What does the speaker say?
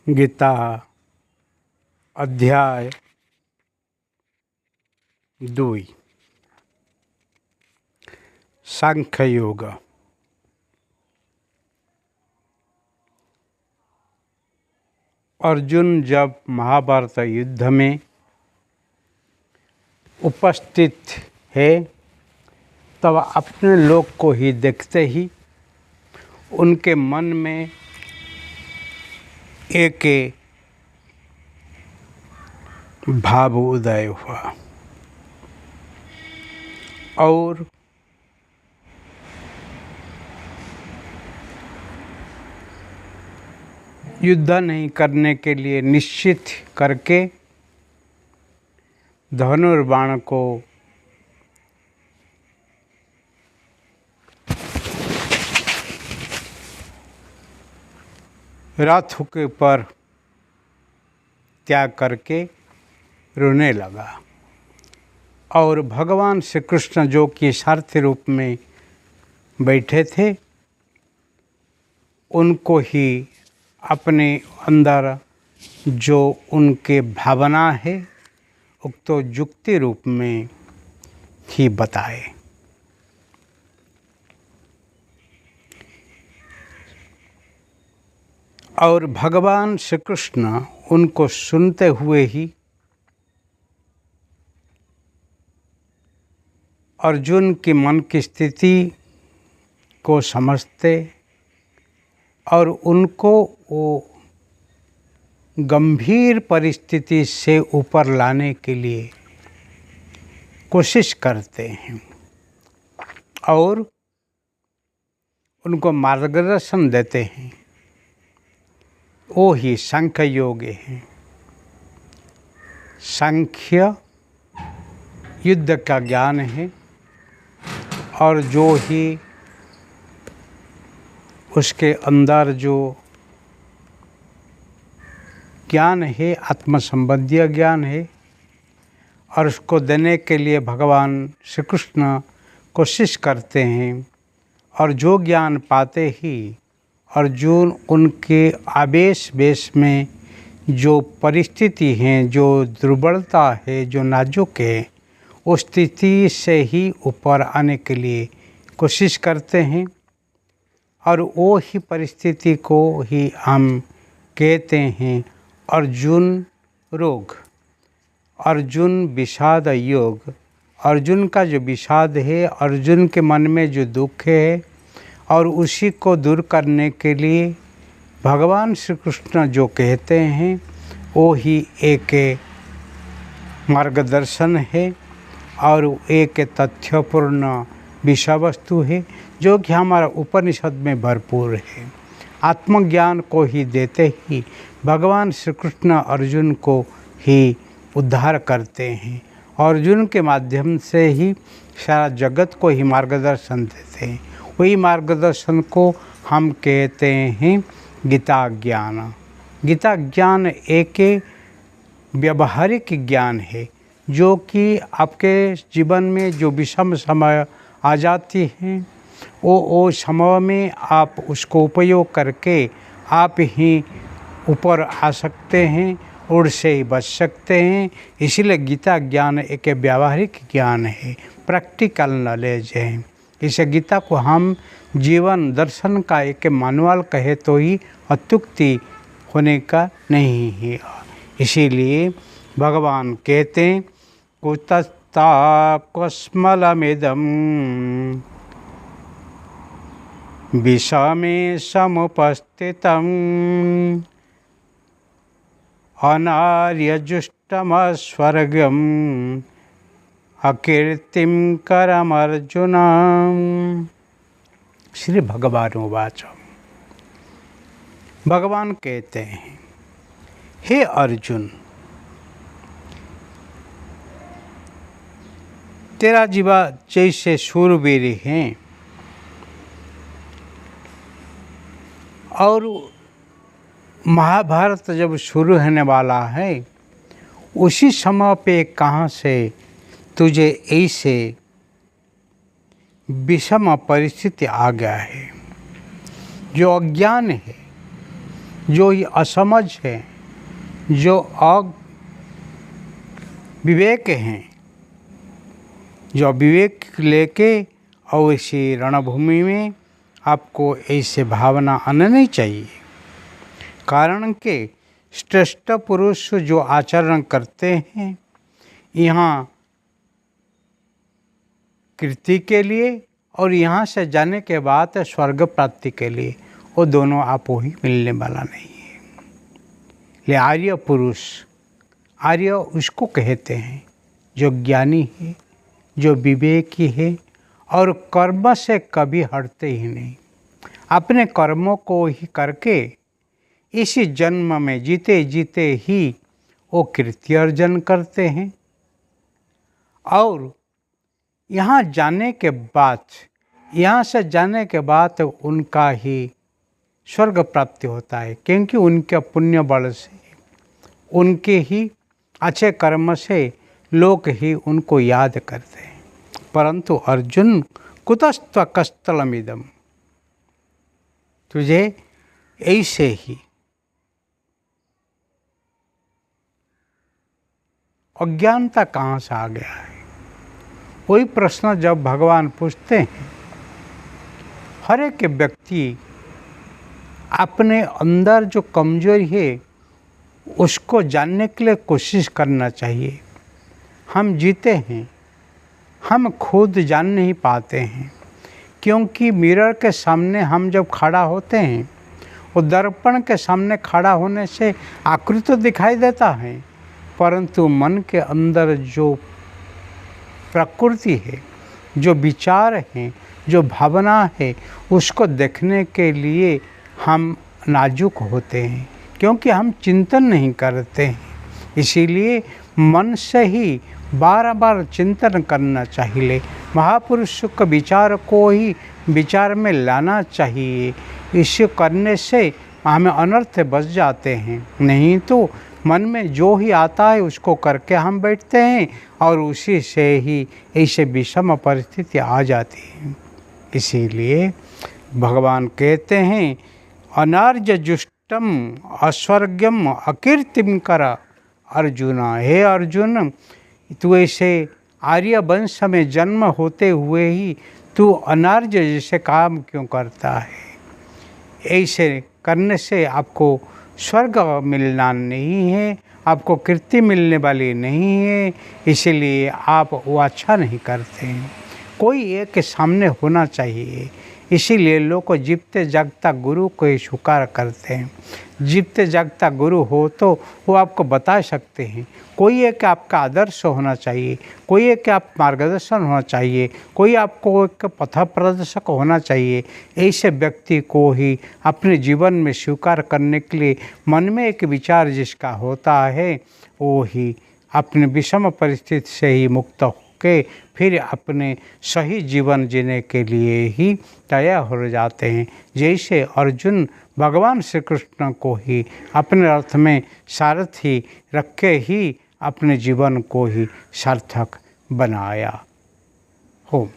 गीता अध्याय 2 सांख्य योग। अर्जुन जब महाभारत युद्ध में उपस्थित है तब अपने लोग को ही देखते ही उनके मन में एक भाव उदय हुआ और युद्ध नहीं करने के लिए निश्चित करके धनुर्बाण को रथ के ऊपर त्याग करके रोने लगा और भगवान श्री कृष्ण जो कि सारथी रूप में बैठे थे उनको ही अपने अंदर जो उनके भावना है उक्त युक्ति रूप में ही बताए। और भगवान श्री कृष्ण उनको सुनते हुए ही अर्जुन की मन की स्थिति को समझते और उनको वो गंभीर परिस्थिति से ऊपर लाने के लिए कोशिश करते हैं और उनको मार्गदर्शन देते हैं। वो ही सांख्य योग है। सांख्य युद्ध का ज्ञान है और जो ही उसके अंदर जो ज्ञान है आत्म संबंधी ज्ञान है और उसको देने के लिए भगवान श्री कृष्ण कोशिश करते हैं और जो ज्ञान पाते ही अर्जुन उनके आवेश वेश में जो परिस्थिति है, जो दुर्बलता है, जो नाजुक है, उस स्थिति से ही ऊपर आने के लिए कोशिश करते हैं और वो ही परिस्थिति को ही हम कहते हैं अर्जुन रोग, अर्जुन विषाद योग। अर्जुन का जो विषाद है, अर्जुन के मन में जो दुख है और उसी को दूर करने के लिए भगवान श्री कृष्ण जो कहते हैं वो ही एक मार्गदर्शन है और एक तथ्यपूर्ण विषय वस्तु है जो कि हमारा उपनिषद में भरपूर है। आत्मज्ञान को ही देते ही भगवान श्री कृष्ण अर्जुन को ही उद्धार करते हैं। अर्जुन के माध्यम से ही सारा जगत को ही मार्गदर्शन देते हैं। वही मार्गदर्शन को हम कहते हैं गीता ज्ञान। गीता ज्ञान एक व्यवहारिक ज्ञान है जो कि आपके जीवन में जो विषम समय आ जाती हैं वो समय में आप उसको उपयोग करके आप ही ऊपर आ सकते हैं और से ही बच सकते हैं। इसीलिए गीता ज्ञान एक व्यावहारिक ज्ञान है, प्रैक्टिकल नॉलेज है। इस गीता को हम जीवन दर्शन का एक मानुअल कहे तो ही अत्युक्ति होने का नहीं है। इसीलिए भगवान कहते हैं कुतस्ता कस्मलमिदं विषमे समुपस्थितम् अनार्यजुष्टमस्वर्गम् अकीर्तिं करमर्जुन। श्री भगवान उवाच। भगवान कहते हैं हे अर्जुन, तेरा जीवा जैसे शूरवीर हैं और महाभारत जब शुरू होने वाला है उसी समय पे कहाँ से तुझे ऐसे विषम परिस्थिति आ गया है। जो अज्ञान है जो ये असमझ है, जो अविवेक हैं, जो विवेक लेके और इसी रणभूमि में आपको ऐसे भावना आना नहीं चाहिए। कारण के श्रेष्ठ पुरुष जो आचरण करते हैं यहाँ कृति के लिए और यहाँ से जाने के बाद स्वर्ग प्राप्ति के लिए, वो दोनों आपो ही मिलने वाला नहीं है। ले आर्य पुरुष, आर्य उसको कहते हैं जो ज्ञानी है, जो विवेकी है और कर्म से कभी हटते ही नहीं, अपने कर्मों को ही करके इसी जन्म में जीते जीते ही वो कीर्ति अर्जन करते हैं और यहाँ जाने के बाद, यहाँ से जाने के बाद उनका ही स्वर्ग प्राप्ति होता है, क्योंकि उनके पुण्य बल से, उनके ही अच्छे कर्म से लोग ही उनको याद करते हैं। परंतु अर्जुन कुतस्त्व कस्तलमिदम, तुझे ऐसे ही अज्ञानता कहाँ से आ गया है? वही प्रश्न जब भगवान पूछते हैं, हर एक व्यक्ति अपने अंदर जो कमजोरी है उसको जानने के लिए कोशिश करना चाहिए। हम जीते हैं, हम खुद जान नहीं पाते हैं, क्योंकि मिरर के सामने हम जब खड़ा होते हैं, वो दर्पण के सामने खड़ा होने से आकृति तो दिखाई देता है, परंतु मन के अंदर जो प्रकृति है, जो विचार हैं, जो भावना है, उसको देखने के लिए हम नाजुक होते हैं, क्योंकि हम चिंतन नहीं करते हैं। इसीलिए मन से ही बार बार चिंतन करना चाहिए। महापुरुष के विचार को ही विचार में लाना चाहिए। इसे करने से हमें अनर्थ बच जाते हैं, नहीं तो मन में जो ही आता है उसको करके हम बैठते हैं और उसी से ही ऐसे विषम परिस्थिति आ जाती है। इसीलिए भगवान कहते हैं, अनार्य जुष्टम अस्वर्गम अकीर्तिम कर अर्जुन। हे अर्जुन, तू ऐसे आर्य वंश में जन्म होते हुए ही तू अनार्य जैसे काम क्यों करता है? ऐसे करने से आपको स्वर्ग मिलना नहीं है, आपको कीर्ति मिलने वाली नहीं है, इसीलिए आप वो अच्छा नहीं करते हैं। कोई एक के सामने होना चाहिए, इसीलिए लोग को जीवते जागता गुरु को ही स्वीकार करते हैं। जीवते जागता गुरु हो तो वो आपको बता सकते हैं। कोई एक आपका आदर्श होना चाहिए, कोई एक आप मार्गदर्शन होना चाहिए, कोई आपको एक पथ प्रदर्शक होना चाहिए। ऐसे व्यक्ति को ही अपने जीवन में स्वीकार करने के लिए मन में एक विचार जिसका होता है, वो ही अपने विषम परिस्थिति से ही मुक्त होके फिर अपने सही जीवन जीने के लिए ही तैयार हो जाते हैं। जैसे अर्जुन भगवान श्री कृष्ण को ही अपने अर्थ में सारथी रखे ही अपने जीवन को ही सार्थक बनाया हो।